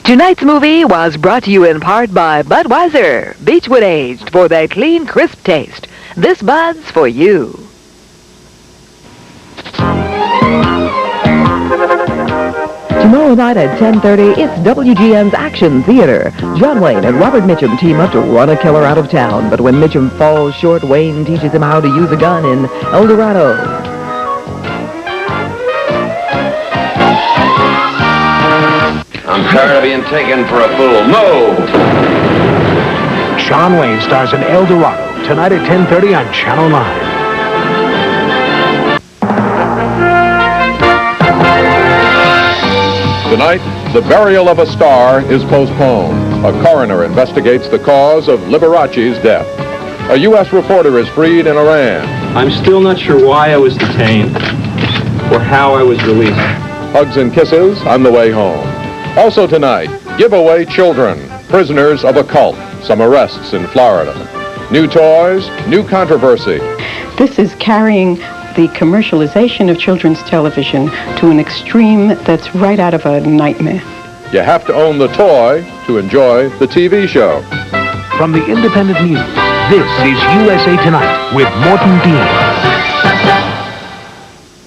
Tonight's movie was brought to you in part by Budweiser, Beechwood aged for that clean, crisp taste. This Bud's for you. Tomorrow night at 10:30, it's WGN's Action Theater. John Wayne and Robert Mitchum team up to run a killer out of town, but when Mitchum falls short, Wayne teaches him how to use a gun in El Dorado. I'm tired of being taken for a fool. Move! John Wayne stars in El Dorado, tonight at 10:30 on Channel 9. Tonight, the burial of a star is postponed. A coroner investigates the cause of Liberace's death. A U.S. reporter is freed in Iran. I'm still not sure why I was detained or how I was released. Hugs and kisses on the way home. Also tonight, giveaway children, prisoners of a cult, some arrests in Florida. New toys, new controversy. This is carrying the commercialization of children's television to an extreme that's right out of a nightmare. You have to own the toy to enjoy the TV show. From the Independent News, this is USA Tonight with Morton Dean.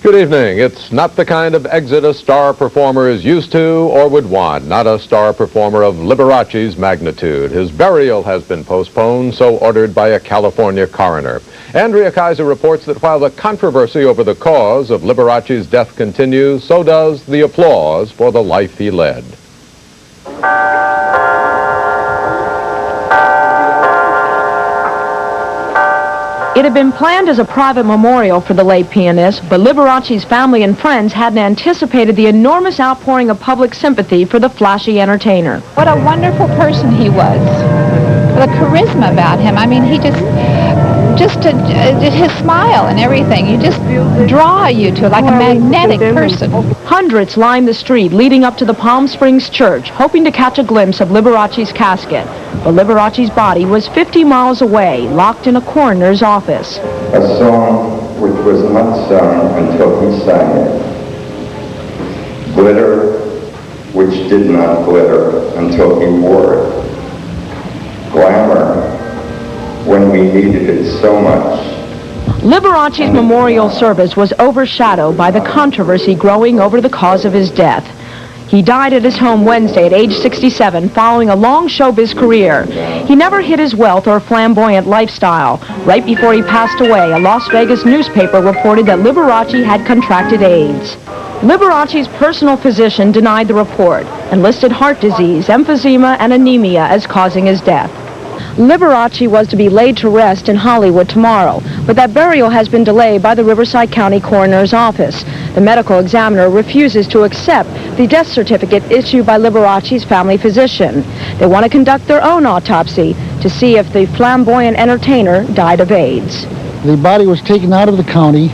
Good evening. It's not the kind of exit a star performer is used to or would want. Not a star performer of Liberace's magnitude. His burial has been postponed, so ordered by a California coroner. Andrea Kaiser reports that while the controversy over the cause of Liberace's death continues, so does the applause for the life he led. It had been planned as a private memorial for the late pianist, but Liberace's family and friends hadn't anticipated the enormous outpouring of public sympathy for the flashy entertainer. What a wonderful person he was. The charisma about him. I mean, he just his smile and everything. You just draw you to like a magnetic person. Hundreds lined the street leading up to the Palm Springs church, hoping to catch a glimpse of Liberace's casket. But Liberace's body was 50 miles away, locked in a coroner's office. A song which was not sung until he sang it. Glitter, which did not glitter until he wore it. Glamour, when we needed it so much. Liberace's memorial service was overshadowed by the controversy growing over the cause of his death. He died at his home Wednesday at age 67 following a long showbiz career. He never hid his wealth or flamboyant lifestyle. Right before he passed away, a Las Vegas newspaper reported that Liberace had contracted AIDS. Liberace's personal physician denied the report and listed heart disease, emphysema, and anemia as causing his death. Liberace was to be laid to rest in Hollywood tomorrow, but that burial has been delayed by the Riverside County Coroner's Office. The medical examiner refuses to accept the death certificate issued by Liberace's family physician. They want to conduct their own autopsy to see if the flamboyant entertainer died of AIDS. The body was taken out of the county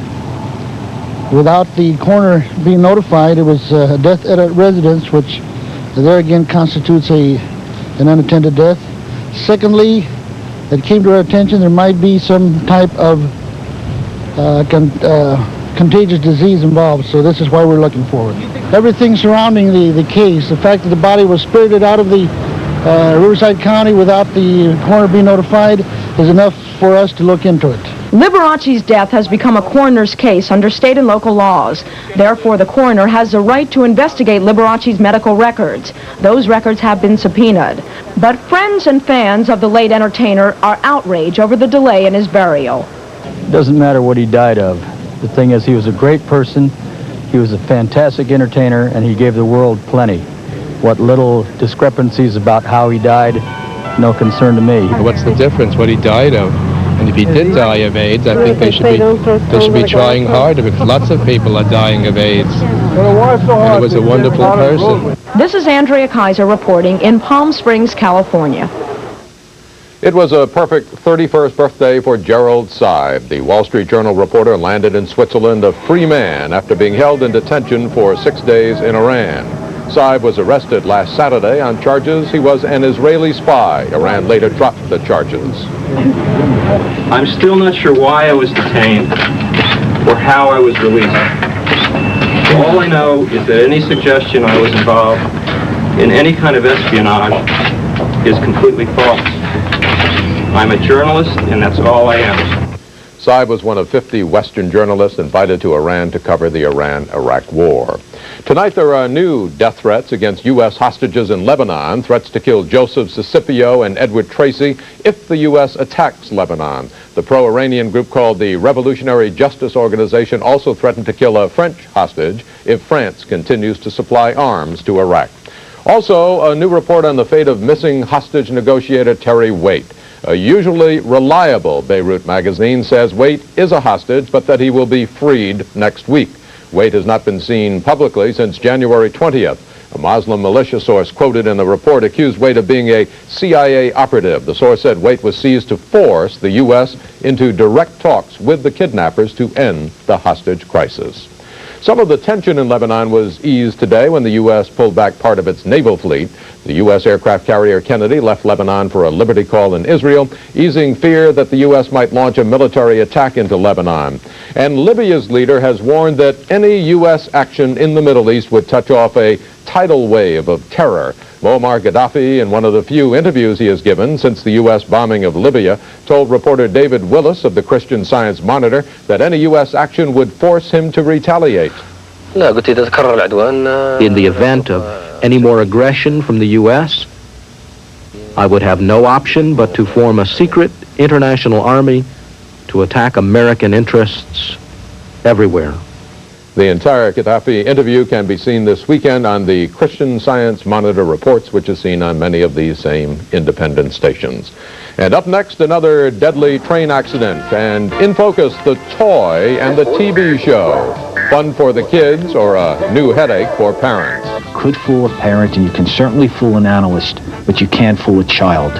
without the coroner being notified. It was a death at a residence, which there again constitutes an unattended death. Secondly, it came to our attention there might be some type of contagious disease involved, so this is why we're looking forward. Everything surrounding the case, the fact that the body was spirited out of the Riverside County without the coroner being notified is enough for us to look into it. Liberace's death has become a coroner's case under state and local laws. Therefore, the coroner has the right to investigate Liberace's medical records. Those records have been subpoenaed. But friends and fans of the late entertainer are outraged over the delay in his burial. It doesn't matter what he died of. The thing is, he was a great person, he was a fantastic entertainer, and he gave the world plenty. What little discrepancies about how he died, no concern to me. What's the difference, what he died of? And if he did die of AIDS, I think they should be trying harder, because lots of people are dying of AIDS. And he was a wonderful person. This is Andrea Kaiser reporting in Palm Springs, California. It was a perfect 31st birthday for Gerald Seib. The Wall Street Journal reporter landed in Switzerland a free man after being held in detention for 6 days in Iran. Seib was arrested last Saturday on charges he was an Israeli spy. Iran later dropped the charges. I'm still not sure why I was detained or how I was released. All I know is that any suggestion I was involved in any kind of espionage is completely false. I'm a journalist, and that's all I am. Saib was one of 50 Western journalists invited to Iran to cover the Iran-Iraq war. Tonight there are new death threats against U.S. hostages in Lebanon, threats to kill Joseph Sicipio and Edward Tracy if the U.S. attacks Lebanon. The pro-Iranian group called the Revolutionary Justice Organization also threatened to kill a French hostage if France continues to supply arms to Iraq. Also, a new report on the fate of missing hostage negotiator Terry Waite. A usually reliable Beirut magazine says Waite is a hostage, but that he will be freed next week. Waite has not been seen publicly since January 20th. A Muslim militia source quoted in the report accused Waite of being a CIA operative. The source said Waite was seized to force the U.S. into direct talks with the kidnappers to end the hostage crisis. Some of the tension in Lebanon was eased today when the U.S. pulled back part of its naval fleet. The U.S. aircraft carrier Kennedy left Lebanon for a liberty call in Israel, easing fear that the U.S. might launch a military attack into Lebanon. And Libya's leader has warned that any U.S. action in the Middle East would touch off a tidal wave of terror. Muammar Gaddafi, in one of the few interviews he has given since the U.S. bombing of Libya, told reporter David Willis of the Christian Science Monitor that any U.S. action would force him to retaliate. In the event of any more aggression from the U.S., I would have no option but to form a secret international army to attack American interests everywhere. The entire Gaddafi interview can be seen this weekend on the Christian Science Monitor Reports, which is seen on many of these same independent stations. And up next, another deadly train accident. And in focus, the toy and the TV show. Fun for the kids or a new headache for parents. Could fool a parent, and you can certainly fool an analyst, but you can't fool a child.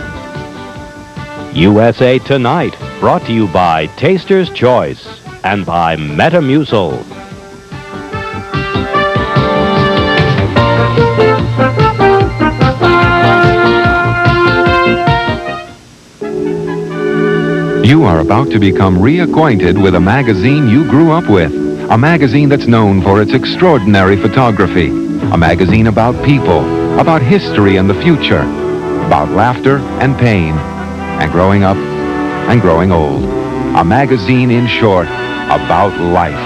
USA Tonight, brought to you by Taster's Choice and by Metamucil. You are about to become reacquainted with a magazine you grew up with. A magazine that's known for its extraordinary photography. A magazine about people, about history and the future, about laughter and pain, and growing up and growing old. A magazine, in short, about life.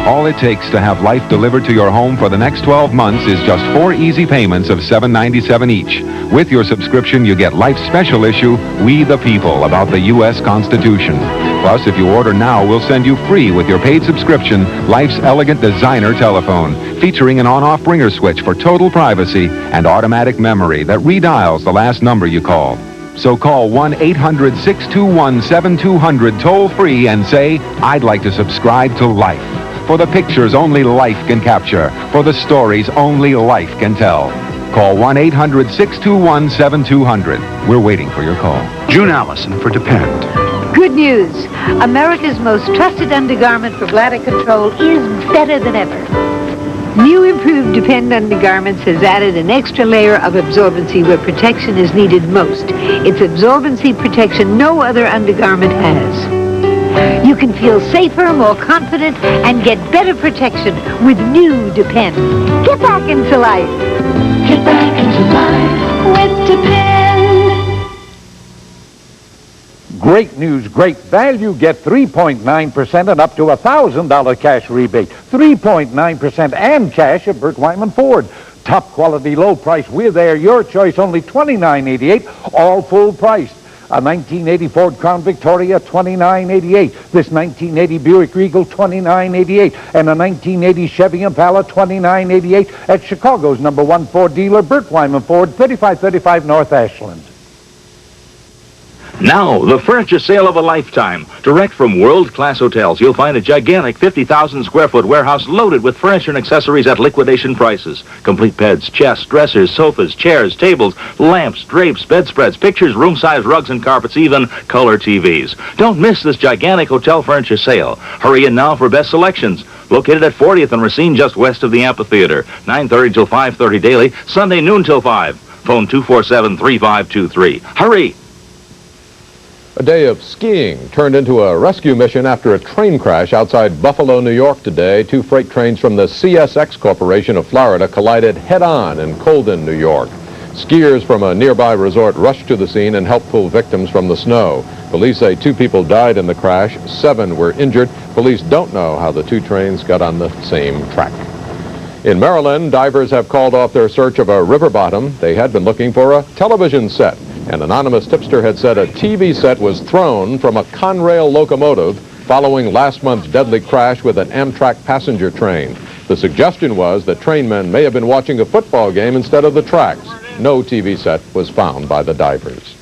All it takes to have life delivered to your home for the next 12 months is just 4 easy payments of $7.97 each. With your subscription, you get Life's special issue, We the People, about the U.S. Constitution. Plus, if you order now, we'll send you free with your paid subscription, Life's elegant designer telephone, featuring an on-off ringer switch for total privacy and automatic memory that redials the last number you call. So call 1-800-621-7200 toll-free and say, I'd like to subscribe to Life. For the pictures only life can capture. For the stories only life can tell. Call 1-800-621-7200. We're waiting for your call. June Allison for Depend. Good news. America's most trusted undergarment for bladder control is better than ever. New improved Depend undergarments has added an extra layer of absorbency where protection is needed most. It's absorbency protection no other undergarment has. You can feel safer, more confident, and get better protection with new Depend. Get back into life. Get back into life with Depend. Great news, great value. Get 3.9% and up to $1,000 cash rebate. 3.9% and cash at Burt Wyman Ford. Top quality, low price. We're there. Your choice, only $29.88, all full price. A 1980 Ford Crown Victoria, $29.88. This 1980 Buick Regal, $29.88. And a 1980 Chevy Impala, $29.88 at Chicago's #1 Ford dealer, Burt Wyman Ford, 3535 North Ashland. Now, the furniture sale of a lifetime. Direct from world-class hotels, you'll find a gigantic 50,000 square foot warehouse loaded with furniture and accessories at liquidation prices. Complete beds, chests, dressers, sofas, chairs, tables, lamps, drapes, bedspreads, pictures, room-size rugs and carpets, even color TVs. Don't miss this gigantic hotel furniture sale. Hurry in now for best selections. Located at 40th and Racine, just west of the amphitheater. 9:30 till 5:30 daily, Sunday noon till 5. Phone 247-3523. Hurry! A day of skiing turned into a rescue mission after a train crash outside Buffalo, New York today. 2 freight trains from the CSX Corporation of Florida collided head-on in Colden, New York. Skiers from a nearby resort rushed to the scene and helped pull victims from the snow. Police say 2 people died in the crash, 7 were injured. Police don't know how the 2 trains got on the same track. In Maryland, divers have called off their search of a river bottom. They had been looking for a television set. An anonymous tipster had said a TV set was thrown from a Conrail locomotive following last month's deadly crash with an Amtrak passenger train. The suggestion was that trainmen may have been watching a football game instead of the tracks. No TV set was found by the divers.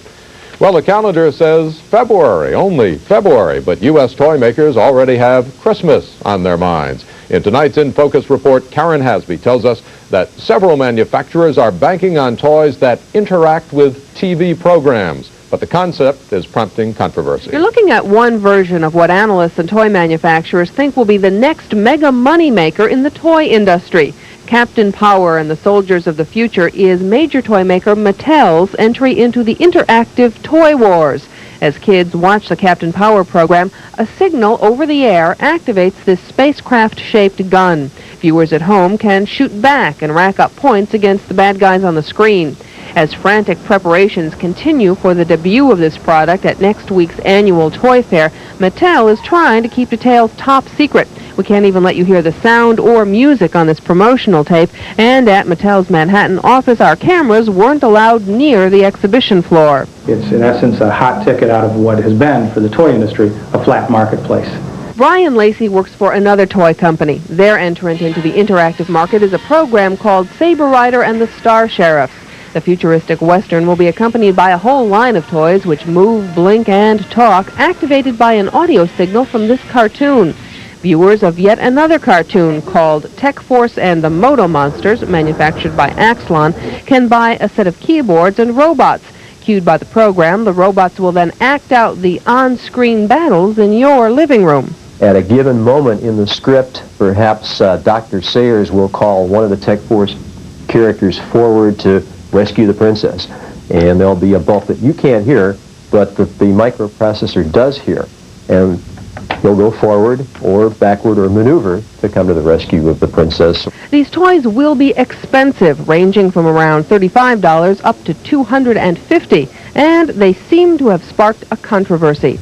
Well, the calendar says February, only February, but U.S. toy makers already have Christmas on their minds. In tonight's In Focus report, Karen Hasby tells us that several manufacturers are banking on toys that interact with TV programs, but the concept is prompting controversy. You're looking at one version of what analysts and toy manufacturers think will be the next mega moneymaker in the toy industry. Captain Power and the Soldiers of the Future is major toy maker Mattel's entry into the interactive toy wars. As kids watch the Captain Power program, a signal over the air activates this spacecraft-shaped gun. Viewers at home can shoot back and rack up points against the bad guys on the screen. As frantic preparations continue for the debut of this product at next week's annual toy fair, Mattel is trying to keep details top secret. We can't even let you hear the sound or music on this promotional tape, and at Mattel's Manhattan office, our cameras weren't allowed near the exhibition floor. It's, in essence, a hot ticket out of what has been, for the toy industry, a flat marketplace. Brian Lacey works for another toy company. Their entrant into the interactive market is a program called Saber Rider and the Star Sheriffs. The futuristic Western will be accompanied by a whole line of toys which move, blink, and talk, activated by an audio signal from this cartoon. Viewers of yet another cartoon called Tech Force and the Moto Monsters, manufactured by Axlon, can buy a set of keyboards and robots. Cued by the program, the robots will then act out the on-screen battles in your living room. At a given moment in the script, perhaps Dr. Sayers will call one of the Tech Force characters forward to rescue the princess. And there'll be a bump that you can't hear, but the microprocessor does hear. And they'll go forward or backward or maneuver to come to the rescue of the princess. These toys will be expensive, ranging from around $35 up to $250, and they seem to have sparked a controversy.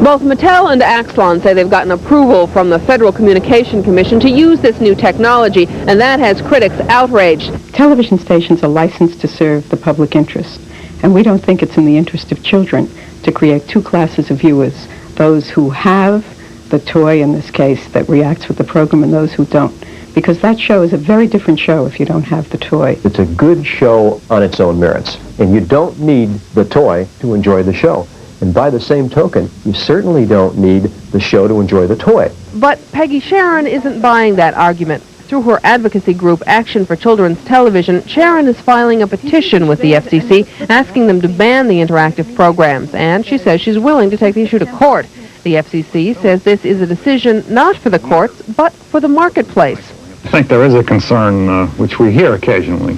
Both Mattel and Axlon say they've gotten approval from the Federal Communication Commission to use this new technology, and that has critics outraged. Television stations are licensed to serve the public interest, and we don't think it's in the interest of children to create 2 classes of viewers, those who have the toy, in this case, that reacts with the program, and those who don't, because that show is a very different show if you don't have the toy. It's a good show on its own merits, and you don't need the toy to enjoy the show. And by the same token, you certainly don't need the show to enjoy the toy. But Peggy Sharon isn't buying that argument. Through her advocacy group Action for Children's Television, Sharon is filing a petition with the FCC asking them to ban the interactive programs, and she says she's willing to take the issue to court. The FCC says this is a decision not for the courts, but for the marketplace. I think there is a concern, which we hear occasionally,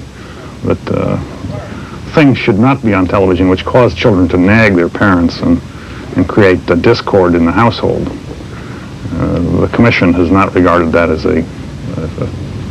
that things should not be on television which cause children to nag their parents and create a discord in the household. The Commission has not regarded that as a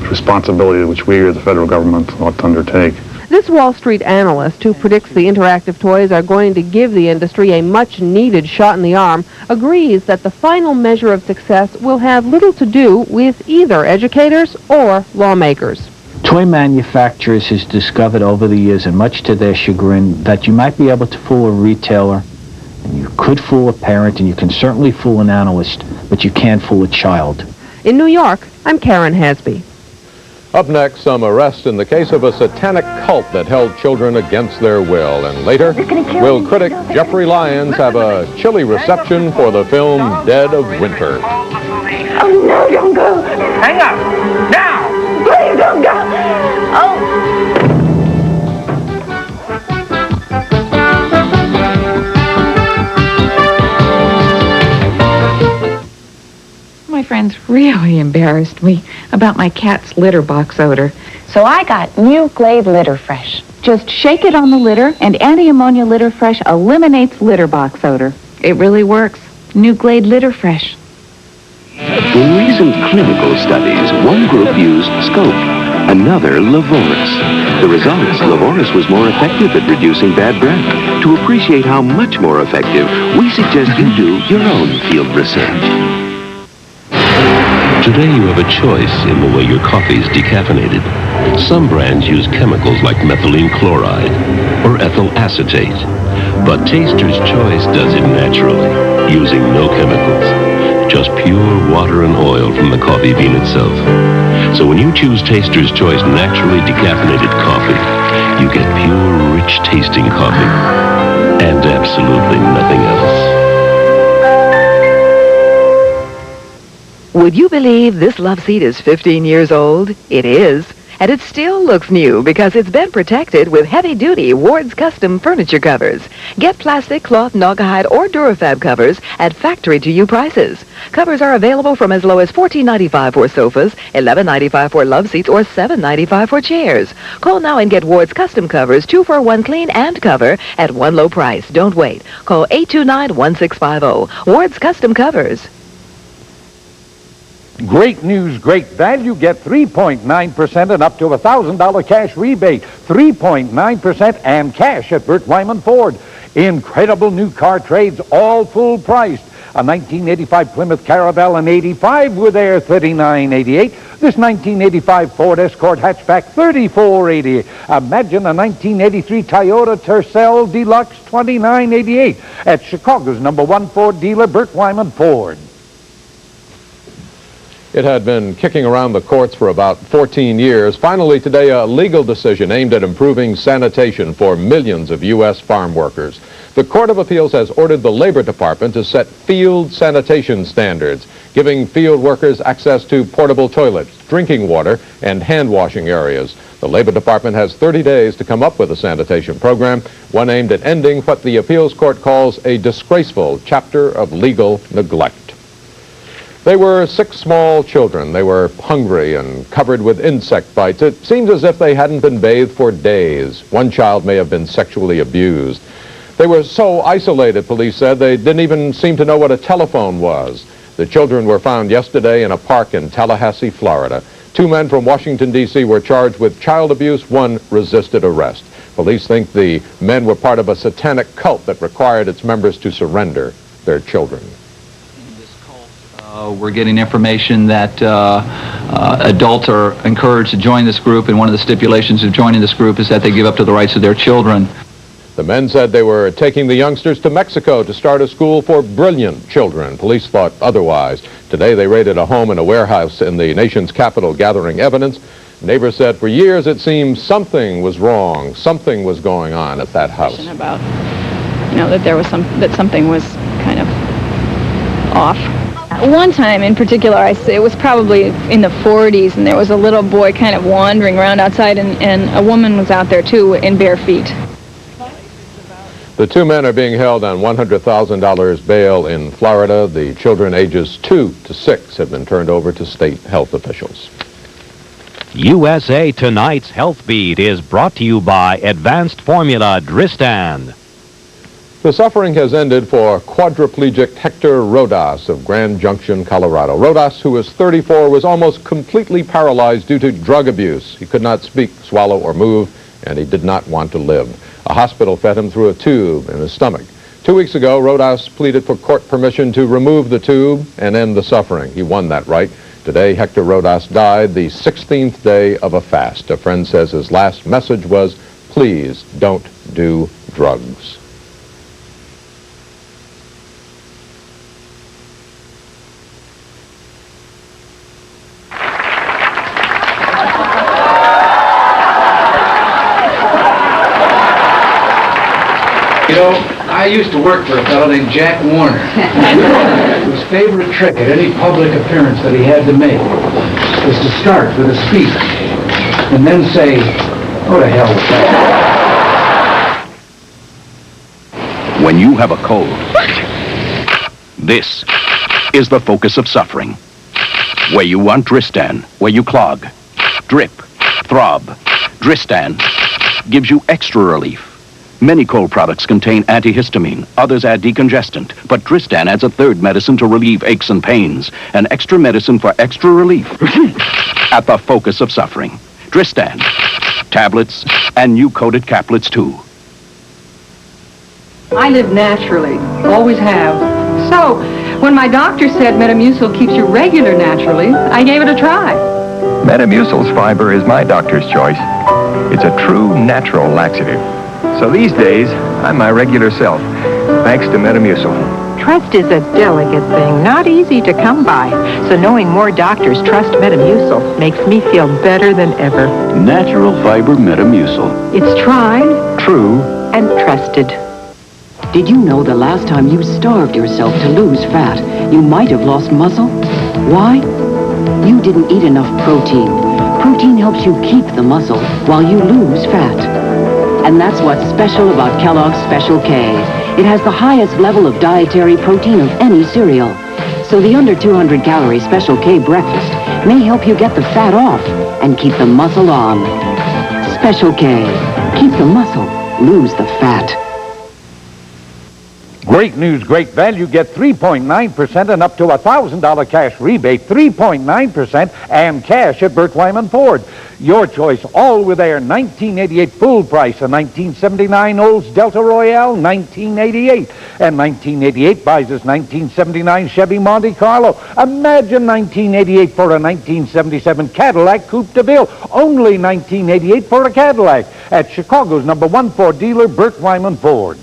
responsibility which we or the federal government ought to undertake. This Wall Street analyst, who predicts the interactive toys are going to give the industry a much-needed shot in the arm, agrees that the final measure of success will have little to do with either educators or lawmakers. Toy manufacturers has discovered over the years, and much to their chagrin, that you might be able to fool a retailer, and you could fool a parent, and you can certainly fool an analyst, but you can't fool a child. In New York, I'm Karen Hasby. Up next, some arrest in the case of a satanic cult that held children against their will. And later, will critic Jeffrey Lyons have a chilly reception for the film Dead of Winter? Oh, no, don't go. Hang up. Now. Please don't go. Oh. My friends really embarrassed me about my cat's litter box odor. So I got new Glade Litter Fresh. Just shake it on the litter, and anti-ammonia litter fresh eliminates litter box odor. It really works. New Glade Litter Fresh. In recent clinical studies, one group used Scope, another Levoris. The results, Levoris was more effective at reducing bad breath. To appreciate how much more effective, we suggest you do your own field research. Today you have a choice in the way your coffee is decaffeinated. Some brands use chemicals like methylene chloride or ethyl acetate. But Taster's Choice does it naturally, using no chemicals. Just pure water and oil from the coffee bean itself. So when you choose Taster's Choice naturally decaffeinated coffee, you get pure, rich tasting coffee. And absolutely nothing else. Would you believe this love seat is 15 years old? It is. And it still looks new because it's been protected with heavy-duty Ward's custom furniture covers. Get plastic, cloth, Naugahyde, or Durafab covers at factory-to-you prices. Covers are available from as low as $14.95 for sofas, $11.95 for love seats, or $7.95 for chairs. Call now and get Ward's custom covers, 2 for 1 clean and cover at one low price. Don't wait. Call 829-1650. Ward's custom covers. Great news, great value. Get 3.9% and up to $1,000 cash rebate. 3.9% and cash at Burt Wyman Ford. Incredible new car trades, all full priced. A 1985 Plymouth Caravelle and 85 were there, $39.88. This 1985 Ford Escort hatchback, $34.88. Imagine a 1983 Toyota Tercel Deluxe, $29.88 at Chicago's #1 Ford dealer, Burt Wyman Ford. It had been kicking around the courts for about 14 years. Finally today, a legal decision aimed at improving sanitation for millions of U.S. farm workers. The Court of Appeals has ordered the Labor Department to set field sanitation standards, giving field workers access to portable toilets, drinking water, and hand-washing areas. The Labor Department has 30 days to come up with a sanitation program, one aimed at ending what the appeals court calls a disgraceful chapter of legal neglect. They were 6 small children. They were hungry and covered with insect bites. It seems as if they hadn't been bathed for days. One child may have been sexually abused. They were so isolated, police said, they didn't even seem to know what a telephone was. The children were found yesterday in a park in Tallahassee, Florida. 2 men from Washington, D.C. were charged with child abuse. 1 resisted arrest. Police think the men were part of a satanic cult that required its members to surrender their children. We're getting information that adults are encouraged to join this group, and one of the stipulations of joining this group is that they give up to the rights of their children. The men said they were taking the youngsters to Mexico to start a school for brilliant children. Police thought otherwise. Today they raided a home and a warehouse in the nation's capital, gathering evidence. Neighbors said for years it seemed something was wrong, something was going on at that house. About, that something was kind of off. One time in particular, it was probably in the 40s, and there was a little boy kind of wandering around outside, and a woman was out there too in bare feet. The 2 men are being held on $100,000 bail in Florida. The children ages 2 to 6 have been turned over to state health officials. USA Tonight's Health Beat is brought to you by Advanced Formula Dristan. The suffering has ended for quadriplegic Hector Rodas of Grand Junction, Colorado. Rodas, who was 34, was almost completely paralyzed due to drug abuse. He could not speak, swallow, or move, and he did not want to live. A hospital fed him through a tube in his stomach. 2 weeks ago, Rodas pleaded for court permission to remove the tube and end the suffering. He won that right. Today, Hector Rodas died the 16th day of a fast. A friend says his last message was, please don't do drugs. You know, I used to work for a fellow named Jack Warner. His favorite trick at any public appearance that he had to make was to start with a speech and then say, "Go to hell with that." When you have a cold, this is the focus of suffering. Where you want Dristan, where you clog. Drip, throb. Dristan gives you extra relief. Many cold products contain antihistamine, others add decongestant, but Dristan adds a third medicine to relieve aches and pains. An extra medicine for extra relief at the focus of suffering. Dristan, tablets, and new coated caplets too. I live naturally, always have. So, when my doctor said Metamucil keeps you regular naturally, I gave it a try. Metamucil's fiber is my doctor's choice. It's a true natural laxative. So these days, I'm my regular self, thanks to Metamucil. Trust is a delicate thing, not easy to come by. So knowing more doctors trust Metamucil makes me feel better than ever. Natural fiber Metamucil. It's tried, true, and trusted. Did you know the last time you starved yourself to lose fat, you might have lost muscle? Why? You didn't eat enough protein. Protein helps you keep the muscle while you lose fat. And that's what's special about Kellogg's Special K. It has the highest level of dietary protein of any cereal. So the under 200 calorie Special K breakfast may help you get the fat off and keep the muscle on. Special K. Keep the muscle, lose the fat. Great news, great value. Get 3.9% and up to $1,000 cash rebate, 3.9% and cash at Burt Wyman Ford. Your choice, all with their 1988 full price, a 1979 Olds Delta Royale, 1988. And 1988 buys us 1979 Chevy Monte Carlo. Imagine 1988 for a 1977 Cadillac Coupe de Ville. Only 1988 for a Cadillac at Chicago's #1 Ford dealer, Burt Wyman Ford.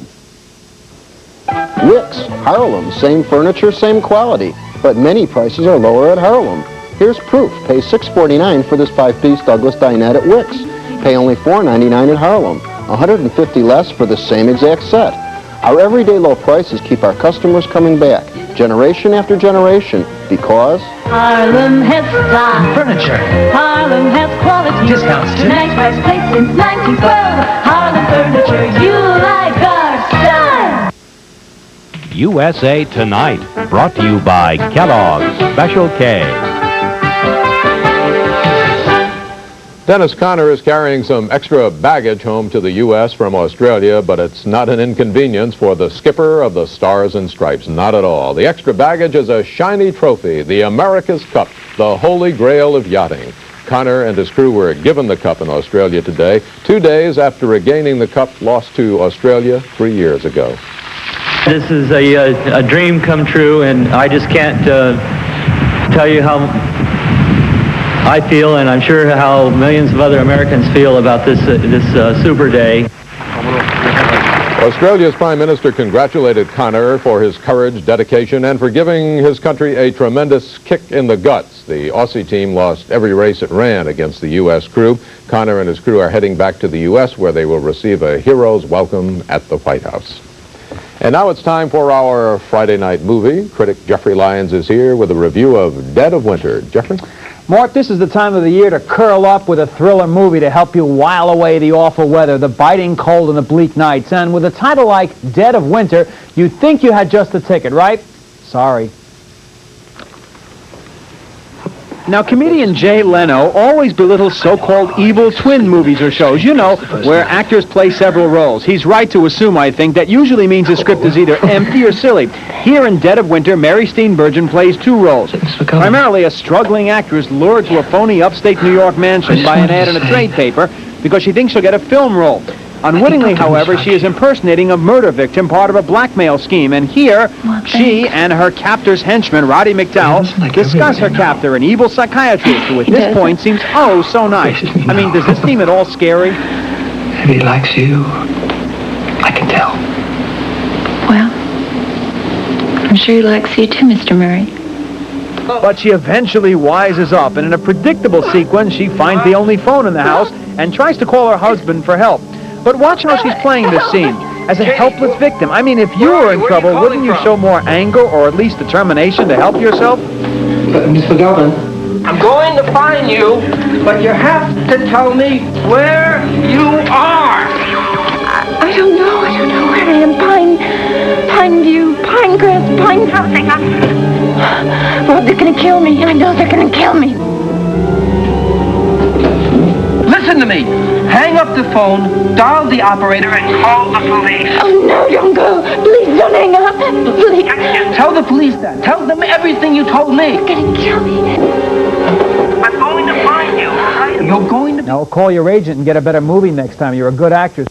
Wicks, Harlem, same furniture, same quality, but many prices are lower at Harlem. Here's proof. Pay $6.49 for this 5-piece Douglas dinette at Wicks. Pay only $4.99 at Harlem. $150 less for the same exact set. Our everyday low prices keep our customers coming back, generation after generation, because Harlem has style. Furniture. Harlem has quality. Discounts too. Nice price place since 1912. Harlem Furniture. You like our style. USA Tonight, brought to you by Kellogg's Special K. Dennis Conner is carrying some extra baggage home to the U.S. from Australia, but it's not an inconvenience for the skipper of the Stars and Stripes, not at all. The extra baggage is a shiny trophy, the America's Cup, the holy grail of yachting. Conner and his crew were given the cup in Australia today, 2 days after regaining the cup lost to Australia 3 years ago. This is a dream come true, and I just can't tell you how I feel, and I'm sure how millions of other Americans feel about this super day. Australia's Prime Minister congratulated Conner for his courage, dedication, and for giving his country a tremendous kick in the guts. The Aussie team lost every race it ran against the U.S. crew. Conner and his crew are heading back to the U.S., where they will receive a hero's welcome at the White House. And now it's time for our Friday night movie. Critic Jeffrey Lyons is here with a review of Dead of Winter. Jeffrey? Mort, this is the time of the year to curl up with a thriller movie to help you while away the awful weather, the biting cold and the bleak nights. And with a title like Dead of Winter, you'd think you had just the ticket, right? Sorry. Now, comedian Jay Leno always belittles so-called evil twin movies or shows, you know, where actors play several roles. He's right to assume, I think, that usually means the script is either empty or silly. Here in Dead of Winter, Mary Steenburgen plays two roles. Primarily a struggling actress lured to a phony upstate New York mansion by an ad in a trade paper because she thinks she'll get a film role. Unwittingly, however, she is impersonating a murder victim, part of a blackmail scheme. And here, she and her captor's henchman, Roddy McDowell, discuss her captor, an evil psychiatrist who at this point seems oh so nice. I mean, does this seem at all scary? If he likes you, I can tell. Well, I'm sure he likes you too, Mr. Murray. But she eventually wises up, and in a predictable sequence, she finds the only phone in the house and tries to call her husband for help. But watch how she's playing this scene. As a helpless victim. I mean, if you were in trouble, wouldn't you show more anger or at least determination to help yourself? Miss McGovern, I'm going to find you, but you have to tell me where you are. I don't know where I am. Pineview, Pinecrest, Pine something. Well, they're gonna kill me. I know they're gonna kill me. Listen Listen to me. Hang up the phone, dial the operator, and call the police. Oh, no, don't go. Please don't hang up. Please. Tell the police that. Tell them everything you told me. You're gonna kill me. I'm going to find you. You're going to... Now, call your agent and get a better movie next time. You're a good actress.